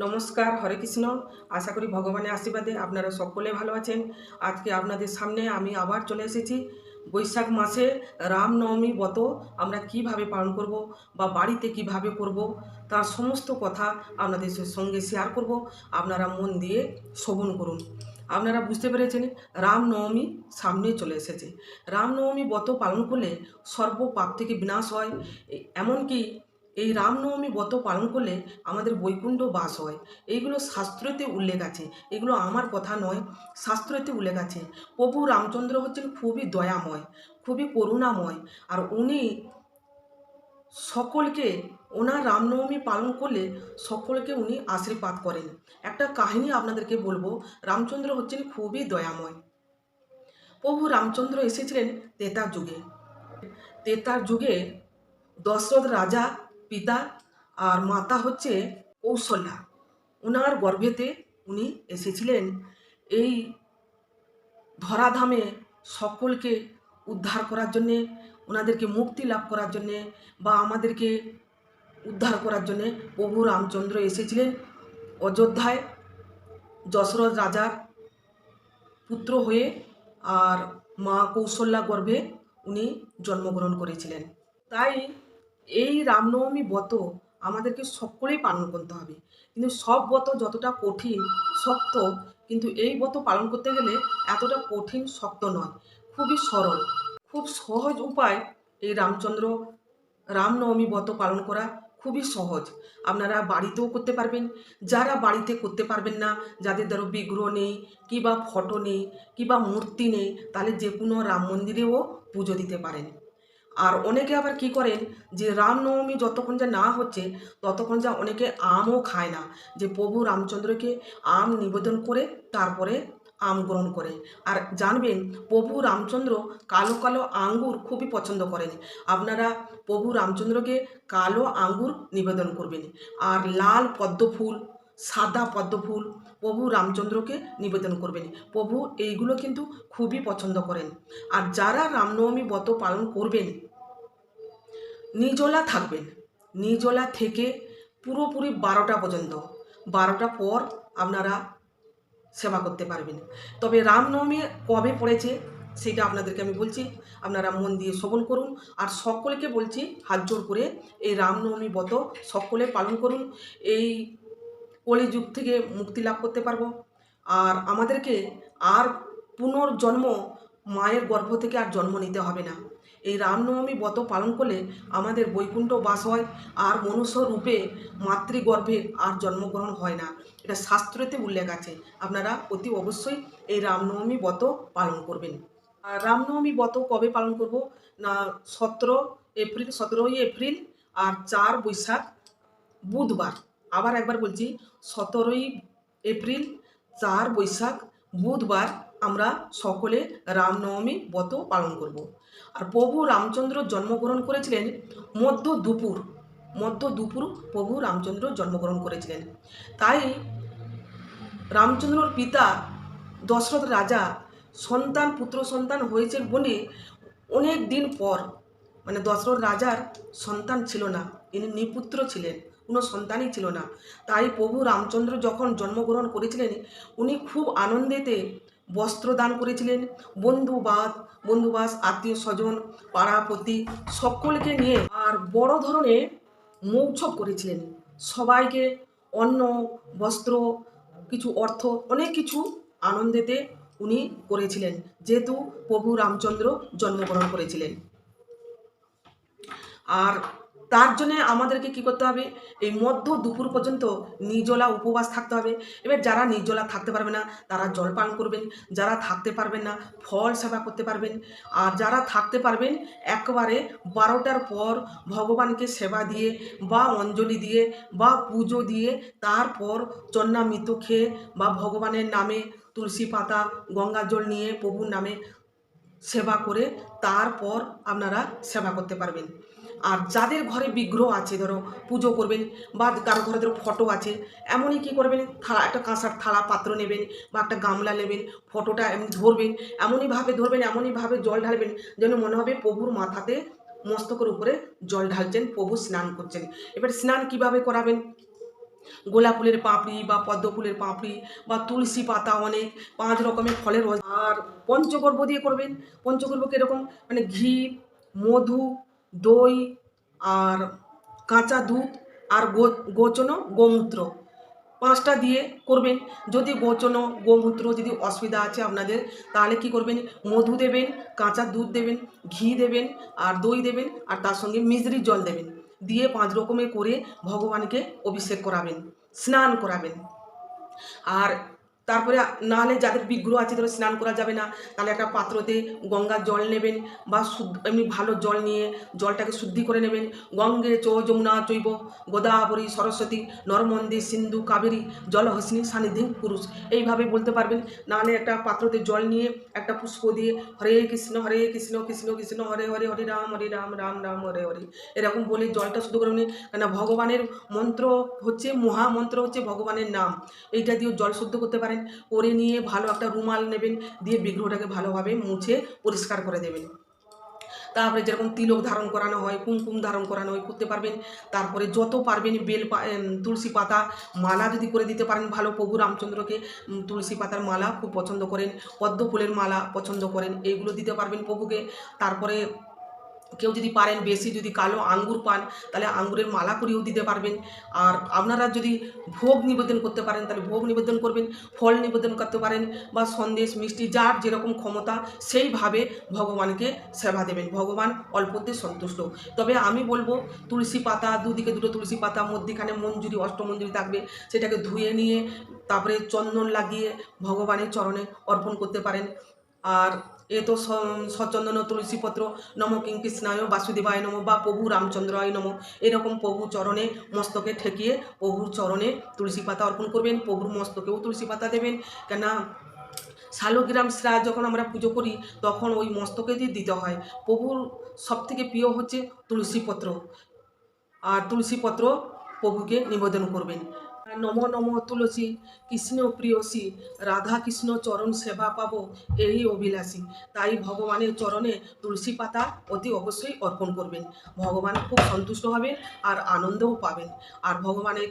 নমস্কার, হরে কৃষ্ণ। আশা করি ভগবানের আশীর্বাদে আপনারা সকলে ভালো আছেন। আজকে আপনাদের সামনে আমি আবার চলে এসেছি। বৈশাখ মাসে রামনবমী ব্রত আমরা কিভাবে পালন করব বা বাড়িতে কিভাবে করব তার সমস্ত কথা আপনাদের সঙ্গে শেয়ার করব। আপনারা মন দিয়ে শ্রবণ করুন। আপনারা বুঝতে পেরেছেন, রামনবমী সামনে চলে এসেছে। রামনবমী ব্রত পালন করলে সর্ব পাপ থেকে বিনাশ হয়। এমনকি এই রামনবমী ব্রত পালন করলে আমাদের বৈকুণ্ঠ বাস হয়। এইগুলো শাস্ত্রতে উল্লেখ আছে, এগুলো আমার কথা নয়, শাস্ত্রতে উল্লেখ আছে। প্রভু রামচন্দ্র হচ্ছেন খুবই দয়াময়, খুবই করুণাময়। আর উনি সকলকে, ওনার রামনবমী পালন করলে সকলকে উনি আশীর্বাদ করেন। একটা কাহিনী আপনাদেরকে বলবো। রামচন্দ্র হচ্ছেন খুবই দয়াময়। প্রভু রামচন্দ্র এসেছিলেন ত্রেতার যুগে। ত্রেতার যুগে দশরথ রাজা পিতা, আর মাতা হচ্ছে কৌশল্যা। ওনার গর্ভেতে উনি এসেছিলেন এই ধরাধামে সকলকে উদ্ধার করার জন্যে, ওনাদেরকে মুক্তি লাভ করার জন্যে বা আমাদেরকে উদ্ধার করার জন্যে প্রভু রামচন্দ্র এসেছিলেন অযোধ্যায় দশরথ রাজার পুত্র হয়ে। আর মা কৌশল্যা গর্ভে উনি জন্মগ্রহণ করেছিলেন। তাই এই রামনবমী ব্রত আমাদেরকে সকলেই পালন করতে হবে। কিন্তু সব ব্রত যতটা কঠিন শক্ত, কিন্তু এই ব্রত পালন করতে গেলে এতটা কঠিন শক্ত নয়, খুবই সরল, খুব সহজ উপায়। এই রামনবমী ব্রত পালন করা খুবই সহজ। আপনারা বাড়িতেও করতে পারবেন। যারা বাড়িতে করতে পারবেন না, যাদের ধরো বিগ্রহ নেই, কিবা ফটো নেই, কিবা মূর্তি নেই, তাহলে যে কোনো রাম মন্দিরেও পুজো দিতে পারেন। আর অনেকে আবার কি করেন, যে রামনবমী যতক্ষণ যা না হচ্ছে ততক্ষণ যা অনেকে আমও খায় না, যে প্রভু রামচন্দ্রকে আম নিবেদন করে তারপরে আম গ্রহণ করে। আর জানবেন, প্রভু রামচন্দ্র কালো কালো আঙ্গুর খুবই পছন্দ করেন। আপনারা প্রভু রামচন্দ্রকে কালো আঙ্গুর নিবেদন করবেন, আর লাল পদ্ম ফুল, সাদা পদ্ম ফুল প্রভু রামচন্দ্রকে নিবেদন করবেন। প্রভু এইগুলো কিন্তু খুবই পছন্দ করেন। আর যারা রামনবমী ব্রত পালন করবেন, নির্জলা থাকবেন। নির্জলা থেকে পুরোপুরি 12টা পর্যন্ত, 12টা পর আপনারা সেবা করতে পারবেন। তবে রামনবমী কবে পড়েছে সেটা আপনাদেরকে আমি বলছি, আপনারা মন দিয়ে শ্রবণ করুন। আর সকলকে বলছি হাত জোর করে, এই রামনবমী ব্রত সকলে পালন করুন। এই কলিযুগ থেকে মুক্তি লাভ করতে পারবো। আর আমাদেরকে আর পুনর্জন্ম মায়ের গর্ভ থেকে আর জন্ম নিতে হবে না। এই রামনবমী ব্রত পালন করলে আমাদের বৈকুণ্ঠ বাস হয়, আর মনুষ্য রূপে মাতৃগর্ভে আর জন্মগ্রহণ হয় না। এটা শাস্ত্রতে উল্লেখ আছে। আপনারা অতি অবশ্যই এই রামনবমী ব্রত পালন করবেন। আর রামনবমী ব্রত কবে পালন করব না, 17ই এপ্রিল আর 4 বৈশাখ বুধবার। আবার একবার বলছি, 17ই এপ্রিল 4 বৈশাখ বুধবার আমরা সকলে রামনবমী ব্রত পালন করব। আর প্রভু রামচন্দ্র জন্মগ্রহণ করেছিলেন মধ্য দুপুর প্রভু রামচন্দ্র জন্মগ্রহণ করেছিলেন। তাই রামচন্দ্রর পিতা দশরথ রাজা পুত্র সন্তান হয়েছে বলে অনেক দিন পর, মানে দশরথ রাজার সন্তান ছিল না, ইনি নিপুত্র ছিলেন, কোনো সন্তানই ছিল না। তাই প্রভু রামচন্দ্র যখন জন্মগ্রহণ করেছিলেন, উনি খুব আনন্দেতে বস্ত্র দান করেছিলেন। বন্ধুবাস, আত্মীয় স্বজন, পাড়াপতি সকলকে নিয়ে আর বড় ধরনের মৌৎসব করেছিলেন। সবাইকে অন্ন, বস্ত্র, কিছু অর্থ, অনেক কিছু আনন্দেতে উনি করেছিলেন, যেহেতু প্রভু রামচন্দ্র জন্মগ্রহণ করেছিলেন। আর তার জন্যে আমাদেরকে কি করতে হবে, এই মধ্য দুপুর পর্যন্ত নির্জলা উপবাস থাকতে হবে। এবার যারা নির্জলা থাকতে পারবে না তারা জল পান করবেন, যারা থাকতে পারবেন না ফল সেবা করতে পারবেন। আর যারা থাকতে পারবেন একেবারে 12টার পর ভগবানকে সেবা দিয়ে বা অঞ্জলি দিয়ে বা পুজো দিয়ে তারপর চন্নামৃত খেয়ে বা ভগবানের নামে তুলসী পাতা, গঙ্গা জল নিয়ে প্রভুর নামে সেবা করে তারপর আপনারা সেবা করতে পারবেন। আর যাদের ঘরে বিগ্রহ আছে, ধরো পুজো করবেন, বা কারো ঘরে ধরো ফটো আছে, এমনই কি করবেন, থালা, একটা কাঁসার থালা পাত্র নেবেন বা একটা গামলা নেবেন, ফটোটা এমনি ধরবেন, এমনইভাবে জল ঢালবেন যেন মনে হবে প্রভুর মাথাতে, মস্তকের উপরে জল ঢালছেন, প্রভু স্নান করছেন। এবার স্নান কিভাবে করাবেন, গোলাপ ফুলের পাপড়ি বা পদ্ম ফুলের পাপড়ি বা তুলসী পাতা অনেক 5 রকমের ফলের রস। আর পঞ্চগর্ভ দিয়ে করবেন। পঞ্চগর্ভ কীরকম, মানে ঘি, মধু, দই আর কাঁচা দুধ আর গোচনো গোমূত্র, 5টা দিয়ে করবেন। যদি গোচনো গোমূত্র যদি অসুবিধা আছে আপনাদের, তাহলে কি করবেন, মধু দেবেন, কাঁচা দুধ দেবেন, ঘি দেবেন আর দই দেবেন আর তার সঙ্গে মিছরির জল দেবেন, দিয়ে 5 রকমের করে ভগবানকে অভিষেক করাবেন, স্নান করাবেন। আর তারপরে নাহলে যাদের বিগ্রহ আছে ধরো স্নান করা যাবে না, তাহলে একটা পাত্রতে গঙ্গার জল নেবেন বা শুদ্ধ এমনি ভালো জল নিয়ে জলটাকে শুদ্ধি করে নেবেন। গঙ্গে চ যমুনা চৈব গোদাবরী সরস্বতী নর্মদে সিন্ধু কাবেরী জলহস্নি সান্নিধিং পুরুষ, এইভাবে বলতে পারবেন। নাহলে একটা পাত্রতে জল নিয়ে একটা পুষ্প দিয়ে হরে কৃষ্ণ কৃষ্ণ কৃষ্ণ হরে হরে, হরে রাম রাম রাম হরে হরে, এরকম বলে জলটা শুদ্ধ করে নিন। কেন ভগবানের মন্ত্র হচ্ছে, মহামন্ত্র হচ্ছে ভগবানের নাম, এইটা দিয়েও জল শুদ্ধ করতে পারেন। করে নিয়ে ভালো একটা রুমাল নেবেন, দিয়ে বিগ্রহটাকে ভালোভাবে মুছে পরিষ্কার করে দেবেন। তারপরে যেরকম তিলক ধারণ করানো হয়, কুমকুম ধারণ করানো হয়, করতে পারবেন। তারপরে যত পারবেন তুলসী পাতা মালা যদি করে দিতে পারেন ভালো, প্রভু রামচন্দ্রকে তুলসী পাতার মালা খুব পছন্দ করেন, পদ্ম ফুলের মালা পছন্দ করেন, এইগুলো দিতে পারবেন প্রভুকে। তারপরে কেউ যদি পারেন বেশি যদি কালো আঙ্গুর পান, তাহলে আঙ্গুরের মালা করেও দিতে পারবেন। আর আপনারা যদি ভোগ নিবেদন করতে পারেন তাহলে ভোগ নিবেদন করবেন, ফল নিবেদন করতে পারেন বা সন্দেশ মিষ্টি যার যেরকম ক্ষমতা সেইভাবে ভগবানকে সেবা দেবেন। ভগবান অল্পতে সন্তুষ্ট। তবে আমি বলবো তুলসী পাতা, দুদিকে দুটো তুলসী পাতা, মধ্যিখানে মঞ্জুরি অষ্টমঞ্জুরি থাকবে, সেটাকে ধুয়ে নিয়ে তারপরে চন্দন লাগিয়ে ভগবানের চরণে অর্পণ করতে পারেন। আর এ তো সচন্দন তুলসীপত্র নম কিংকৃষ্ণায় বাসুদেবায় নম বা প্রভু রামচন্দ্রায় নম, এরকম প্রভু চরণে মস্তকে ঠেকিয়ে প্রভুর চরণে তুলসী পাতা অর্পণ করবেন। প্রভুর মস্তকেও তুলসী পাতা দেবেন, কেন শালগ্রাম শ্রাদ্ধ যখন আমরা পুজো করি তখন ওই মস্তকে দিয়ে দিতে হয়। প্রভুর সবথেকে প্রিয় হচ্ছে তুলসীপত্র, আর তুলসীপত্র প্রভুকে নিবেদন করবেন। নম নম তুলসী কৃষ্ণ প্রিয়সী রাধা কৃষ্ণ চরণ সেবা পাবো এই অভিলাষী, তাই ভগবানের চরণে তুলসী পাতা অতি অবশ্যই অর্পণ করবেন। ভগবান খুব সন্তুষ্ট হবেন আর আনন্দও পাবেন, আর ভগবানের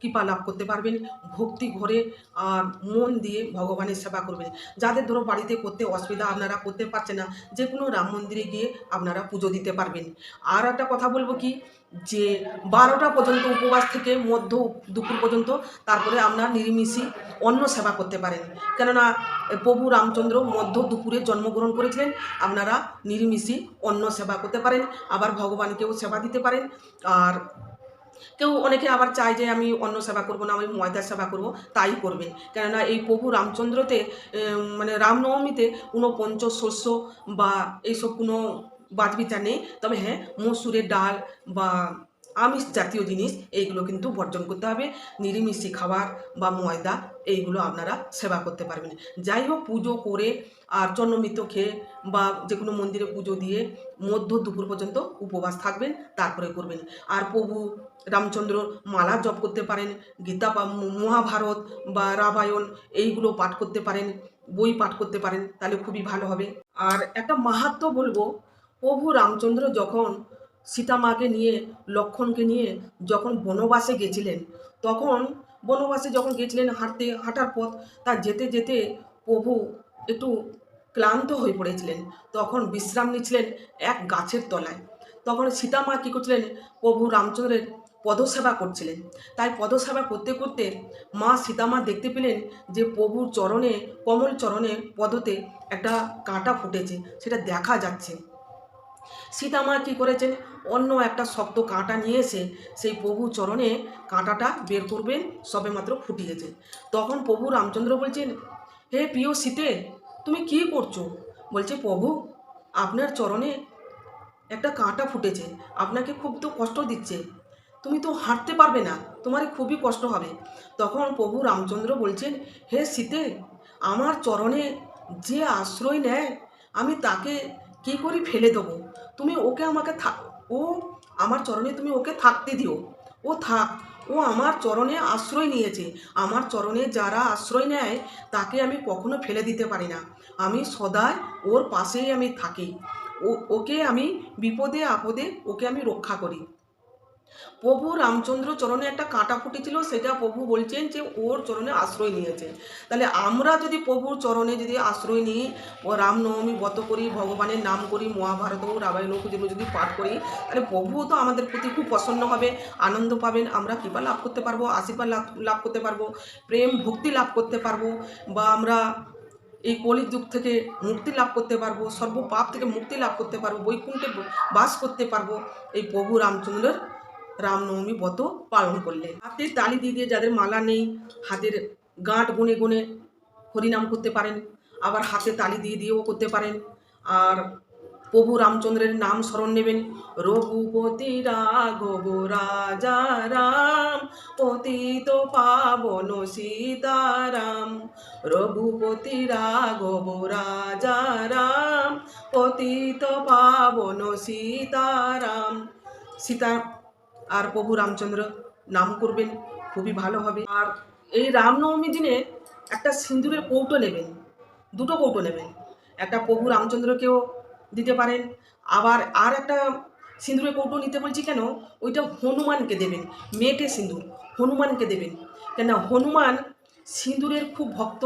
কৃপা লাভ করতে পারবেন। ভক্তি ভরে আর মন দিয়ে ভগবানের সেবা করবেন। যাদের ধরো বাড়িতে করতে অসুবিধা, আপনারা করতে পারছেন না, যে কোনো রাম মন্দিরে গিয়ে আপনারা পুজো দিতে পারবেন। আর একটা কথা বলবো কি, যে 12টা পর্যন্ত উপবাস থেকে মধ্য দুপুর পর্যন্ত, তারপরে আপনার নিরামিষি অন্ন সেবা করতে পারেন। কেননা প্রভু রামচন্দ্র মধ্য দুপুরে জন্মগ্রহণ করেছিলেন, আপনারা নিরামিষি অন্ন সেবা করতে পারেন, আবার ভগবানকেও সেবা দিতে পারেন। আর কেউ অনেকে আবার চায় যে আমি অন্ন সেবা করবো না, আমি ময়দার সেবা করব, তাই করবেন। কেননা এই প্রভু রামচন্দ্রতে মানে রামনবমীতে কোনো পঞ্চশস্য বা এইসব কোনো বাজবিচার নেই। তবে হ্যাঁ, মসুরের ডাল বা আমিষ জাতীয় জিনিস এইগুলো কিন্তু বর্জন করতে হবে। নিরামিষি খাবার বা ময়দা এইগুলো আপনারা সেবা করতে পারবেন। যাই হোক, পুজো করে আর চন্নমিত্র খেয়ে বা যে কোনো মন্দিরে পুজো দিয়ে মধ্য দুপুর পর্যন্ত উপবাস থাকবেন, তারপরে করবেন। আর প্রভু রামচন্দ্র মালা জপ করতে পারেন, গীতা বা মহাভারত বা রামায়ণ এইগুলো পাঠ করতে পারেন, বই পাঠ করতে পারেন, তাহলে খুবই ভালো হবে। আর একটা মাহাত্ম্য বলবো, প্রভু রামচন্দ্র যখন সীতা মাকে নিয়ে লক্ষ্মণকে নিয়ে যখন বনবাসে গেছিলেন, তখন বনবাসে যখন গেছিলেন হাঁটার পথ, তার যেতে যেতে প্রভু একটু ক্লান্ত হয়ে পড়েছিলেন, তখন বিশ্রাম নিচ্ছিলেন এক গাছের তলায়। তখন সীতা মা কী করছিলেন, প্রভু রামচন্দ্রের পদসেবা করছিলেন। তাই পদসেবা করতে করতে মা সীতামা দেখতে পেলেন যে প্রভুর চরণে, কমল চরণে পদতে একটা কাঁটা ফুটেছে, সেটা দেখা যাচ্ছে। সীতামা কী করেছেন, অন্য একটা শক্ত কাঁটা নিয়ে এসে সেই প্রভু চরণে কাঁটাটা বের করবেন, সবেমাত্র ফুটিয়েছে। তখন প্রভু রামচন্দ্র বলছেন, হে প্রিয় সীতে, তুমি কি করছো? বলছে, প্রভু আপনার চরণে একটা কাঁটা ফুটেছে, আপনাকে খুব তো কষ্ট দিচ্ছে, তুমি তো হাঁটতে পারবে না, তোমার খুবই কষ্ট হবে। তখন প্রভু রামচন্দ্র বলছেন, হে সীতে, আমার চরণে যে আশ্রয় নেয় আমি তাকে কী করে ফেলে দেবো? তুমি ওকে আমাকে ও আমার চরণে তুমি ওকে থাকতে দিও, ও থাক, ও আমার চরণে আশ্রয় নিয়েছে। আমার চরণে যারা আশ্রয় নেয় তাকে আমি কখনো ফেলে দিতে পারি না, আমি সদাই ওর পাশেই আমি থাকি, ওকে আমি বিপদে আপদে ওকে আমি রক্ষা করি। প্রভু রামচন্দ্র চরণে একটা কাঁটা ফুটেছিল, সেটা প্রভু বলছেন যে ওর চরণে আশ্রয় নিয়েছে। তাহলে আমরা যদি প্রভুর চরণে যদি আশ্রয় নিই, ও রামনবমী ব্রত করি, ভগবানের নাম করি, মহাভারত ও রামায়ণ যেগুলো যদি পাঠ করি, তাহলে প্রভুও তো আমাদের প্রতি খুব প্রসন্ন হবে, আনন্দ পাবেন, আমরা কৃপা লাভ করতে পারবো, আশীর্বাদ লাভ লাভ করতে পারবো, প্রেম ভক্তি লাভ করতে পারবো, বা আমরা এই কলির যুগ থেকে মুক্তি লাভ করতে পারবো, সর্ব পাপ থেকে মুক্তি লাভ করতে পারবো, বৈকুণ্ঠে বাস করতে পারবো এই প্রভু রামচন্দ্রের রামনবমী ব্রত পালন করলে। হাতে তালি দিয়ে দিয়ে যাদের মালা নেই, হাতের গাঁট গুনে গুনে হরিনাম করতে পারেন, আবার হাতে তালি দিয়ে দিয়েও করতে পারেন। আর প্রভু রামচন্দ্রের নাম স্মরণ নেবেন, রঘুপতি রাঘব রাজা রাম, পতিত পাবন সীতারাম, রঘুপতি রাঘব রাজা রাম, পতিত পাবন সীতারাম। সীতা আর প্রভু রামচন্দ্র নাম করবেন, খুবই ভালো হবে। আর এই রামনবমী দিনে একটা সিঁদুরের কৌটো নেবেন, দুটো কৌটো নেবেন, একটা প্রভু রামচন্দ্রকেও দিতে পারেন, আবার আর একটা সিঁদুরের কৌটো নিতে বলছি কেন, ওইটা হনুমানকে দেবেন, মেটে সিঁদুর হনুমানকে দেবেন, কেন হনুমান সিঁদুরের খুব ভক্ত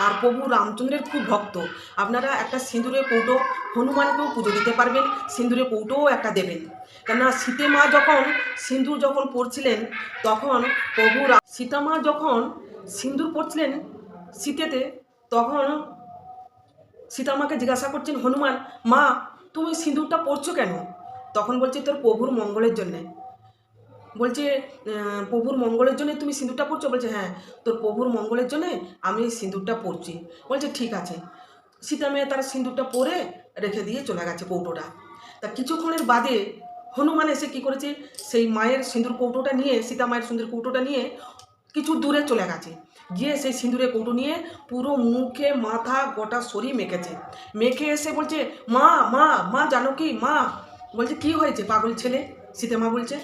আর প্রভু রামচন্দ্রের খুব ভক্ত। আপনারা একটা সিঁদুরের কৌটো হনুমানকেও পুজো দিতে পারবেন, সিঁদুরের কৌটোও একটা দেবেন। কেননা সীতে মা যখন সিঁদুর যখন পরছিলেন, তখন সীতা মা যখন সিঁদুর পরছিলেন সীতেতে, তখন সীতা মাকে জিজ্ঞাসা করছেন হনুমান, মা তুমি সিঁদুরটা পরছো কেন? তখন বলছে তোর প্রভুর মঙ্গলের জন্যে। বলছে প্রভুর মঙ্গলের জন্য তুমি সিঁদুরটা পরছো? বলছে হ্যাঁ, তোর প্রভুর মঙ্গলের জন্যে আমি এই সিঁদুরটা পরছি। বলছে ঠিক আছে। সীতা মেয়ে তার সিঁদুরটা পরে রেখে দিয়ে চলে গেছে কৌটোটা। তা কিছুক্ষণের বাদে হনুমান এসে কী করেছে, সেই মায়ের সিঁদুর কৌটোটা নিয়ে, সীতা মায়ের সিঁদুর কৌটোটা নিয়ে কিছু দূরে চলে গেছে, গিয়ে সেই সিঁদুরের কৌটো নিয়ে পুরো মুখে মাথা গোটা শরীর মেখেছে। মেখে এসে বলছে মা মা মা জানো কি মা? বলছে কি হয়েছে পাগল ছেলে? সীতা মা বলছে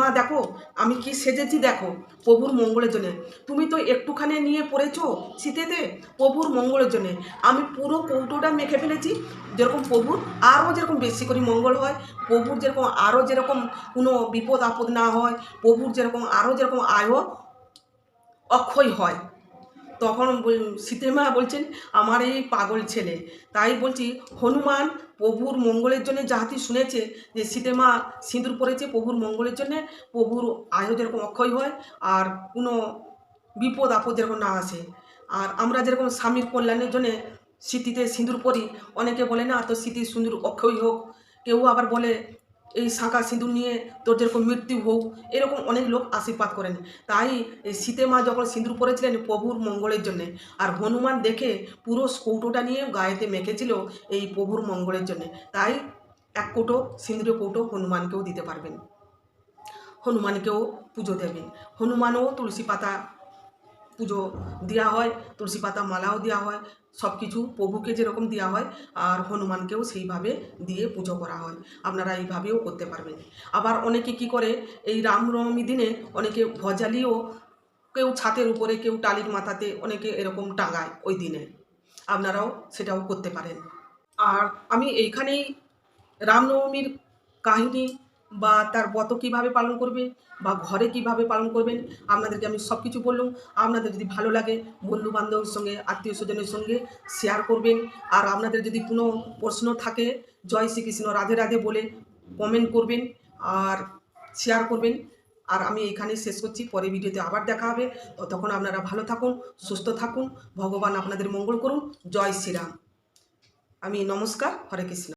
মা দেখো আমি কি সেজেছি দেখো, প্রভুর মঙ্গলের জন্যে। তুমি তো একটুখানি নিয়ে পড়েছো শীতেতে, প্রভুর মঙ্গলের জন্যে আমি পুরো কৌটোটা মেখে ফেলেছি, যেরকম প্রভুর আরও যেরকম বেশি করে মঙ্গল হয়, প্রভুর যেরকম আরও যেরকম কোনো বিপদ আপদ না হয়, প্রভুর যেরকম আরও যেরকম আয়ও অক্ষয় হয়। তখন সীতামা বলছেন আমার এই পাগল ছেলে, তাই বলছি হনুমান প্রভুর মঙ্গলের জন্য যাহাতি শুনেছে যে সীতামা সিঁদুর পরেছে প্রভুর মঙ্গলের জন্যে, প্রভুর আয়ু যেরকম অক্ষয় হয় আর কোনো বিপদ আপদ যেরকম না আসে। আর আমরা যেরকম স্বামীর কল্যাণের জন্যে স্মৃতিতে সিঁদুর পরি, অনেকে বলে না তো স্মৃতির সিঁদুর অক্ষয় হোক, কেউ আবার বলে এই শাঁখা সিঁদুর নিয়ে তোর যেরকম মৃত্যু হোক, এরকম অনেক লোক আশীর্বাদ করেন। তাই এই সীতে মা যখন সিঁদুর পরেছিলেন প্রভুর মঙ্গলের জন্যে, আর হনুমান দেখে পুরো কৌটোটা নিয়ে গায়েতে মেখেছিল এই প্রভুর মঙ্গলের জন্যে। তাই এক কৌটো সিঁদুরের কৌটো হনুমানকেও দিতে পারবেন, হনুমানকেও পুজো দেবেন। হনুমানও তুলসী পাতা পুজো দেওয়া হয়, তুলসী পাতা মালাও দেওয়া হয়, সব কিছু প্রভুকে যেরকম দেওয়া হয় আর হনুমানকেও সেইভাবে দিয়ে পুজো করা হয়। আপনারা এইভাবেও করতে পারবেন। আবার অনেকে কি করে এই রামনবমী দিনে অনেকে ভজালিও, কেউ ছাতের উপরে, কেউ টালির মাথাতে, অনেকে এরকম টাঙায় ওই দিনে, আপনারাও সেটাও করতে পারেন। আর আমি এইখানেই রামনবমীর কাহিনী বা তার ব্রত কীভাবে পালন করবে বা ঘরে কিভাবে পালন করবেন আপনাদেরকে আমি সব কিছু বললাম। আপনাদের যদি ভালো লাগে বন্ধু বান্ধবের সঙ্গে, আত্মীয় স্বজনের সঙ্গে শেয়ার করবেন। আর আপনাদের যদি কোনো প্রশ্ন থাকে জয় শ্রীকৃষ্ণ রাধে রাধে বলে কমেন্ট করবেন আর শেয়ার করবেন। আর আমি এইখানেই শেষ করছি, পরে ভিডিওতে আবার দেখা হবে। ততক্ষণ আপনারা ভালো থাকুন, সুস্থ থাকুন, ভগবান আপনাদের মঙ্গল করুন। জয় শ্রীরাম। আমি নমস্কার, হরে কৃষ্ণ।